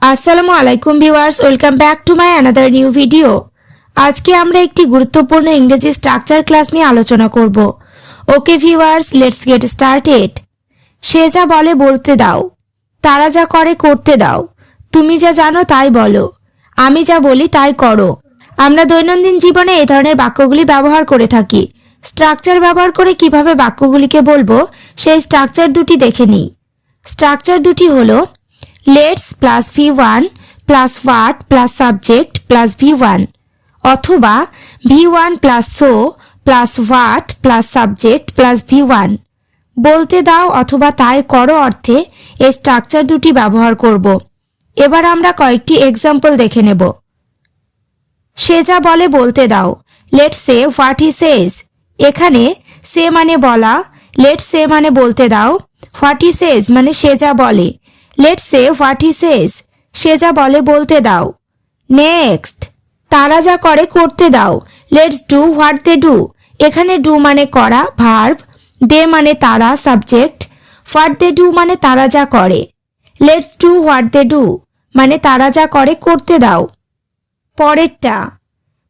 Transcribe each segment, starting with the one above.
আসসালামু আলাইকুম viewers, welcome back to my another new video. আজকে আমরা একটি গুরুত্বপূর্ণ ইংরেজি স্ট্রাকচার ক্লাস নিয়ে আলোচনা করব। Okay viewers, let's get started. সে যা বলে বলতে দাও, তারা যা করে করতে দাও, তুমি যা জানো তাই বলো, আমি যা বলি তাই করো। আমরা দৈনন্দিন জীবনে এই ধরনের বাক্যগুলি ব্যবহার করে থাকি। স্ট্রাকচার ব্যবহার করে কিভাবে বাক্যগুলিকে বলবো সেই স্ট্রাকচার দুটি দেখে নিই। স্ট্রাকচার দুটি হলো let's plus V1 plus what plus subject plus V1, অথবা V1 plus so plus what plus subject plus V1। বলতে দাও অথবা তাই করো অর্থে এই স্ট্রাকচার দুটি ব্যবহার করব। এবার আমরা কয়েকটি এক্সাম্পল দেখে নেব। সে যা বলে বলতে দাও, লেটস সে হোয়াট হি সেজ। এখানে সে মানে বলা, লেটস সে মানে বলতে দাও, হোয়াট হি সেজ মানে সে যা বলে, লেটস সে হোয়াট হি সেজ, সে যা বলে বলতে দাও। নেক্সট, তারা যা করে করতে দাও, let's do what they do. এখানে ডু মানে করা ভার্ব, দে মানে তারা সাবজেক্ট, হোয়াট দে ডু মানে তারা যা করে, let's do what they do মানে তারা যা করে করতে দাও। পরেরটা,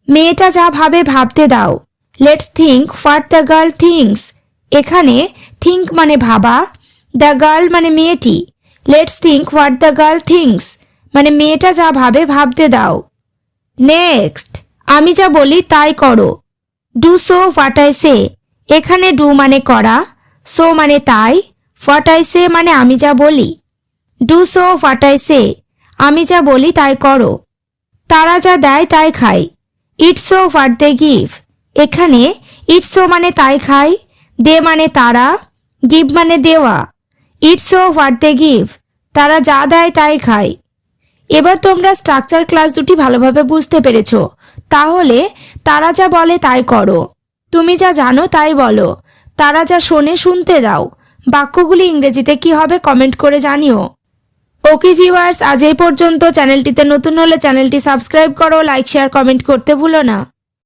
মেয়েটা যা ভাবে ভাবতে দাও, let's think what the girl thinks. এখানে থিঙ্ক মানে ভাবা, দ্য গার্ল মানে মেয়েটি, let's think what the girl thinks মানে মেয়েটা যা ভাবে ভাবতে দাও। নেক্সট, আমি যা বলি তাই করো, do so what I say. এখানে ডু মানে করা, সো মানে তাই, হোয়াট আই সে মানে আমি যা বলি, do so what I say আমি যা বলি তাই করো। তারা যা দেয় তাই খায়, eat so what they give. এখানে ইট সো মানে তাই খায়, দে মানে তারা, গিভ মানে দেওয়া, eat so what they give তারা যা দেয় তাই খায়। এবার তোমরা স্ট্রাকচার ক্লাস দুটি ভালোভাবে বুঝতে পেরেছো। তাহলে তারা যা বলে তাই করো, তুমি যা জানো তাই বলো, তারা যা শোনে শুনতে দাও। বাক্যগুলি ইংরেজিতে কি হবে কমেন্ট করে জানিও। ওকে ভিউয়ার্স, আজ এই পর্যন্ত। চ্যানেলটিতে নতুন হলে চ্যানেলটি সাবস্ক্রাইব করো, লাইক শেয়ার কমেন্ট করতে ভুলো না।